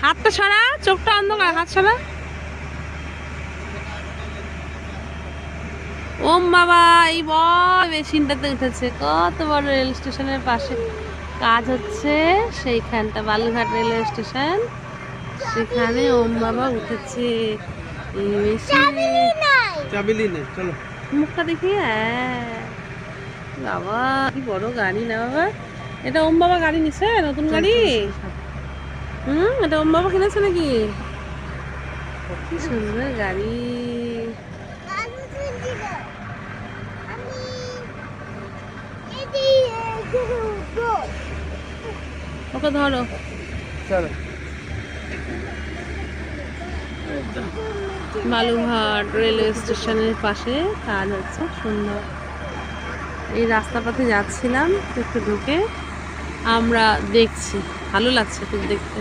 হাতটা সরা, চোখটা অন্ধকার, হাত সরা। ওম বাবা, এই বড় মেশিনটাতে উঠেছে। কত বড় রেল স্টেশনের পাশে কাজ হচ্ছে, সেইখানটা বালুরঘাট রেলওয়ে স্টেশন, সেখানে ওম বাবা উঠেছে এই মেশিনে। চলো মুখটা দেখি। হ্যাঁ বাবা, কি বড় গাড়ি না বাবা। এটা ওম বাবা গাড়ি নিছে, নতুন গাড়ি। এটা ওম বাবা কিনেছে নাকি? কি সুন্দর গাড়ি। ওকে ধরো। চলো। বালুরঘাট রেলওয়ে স্টেশনের পাশে কাজ হচ্ছে, সুন্দর। এই রাস্তা পথে যাচ্ছিলাম, একটু ঢুকে আমরা দেখছি, ভালো লাগছে খুব দেখতে।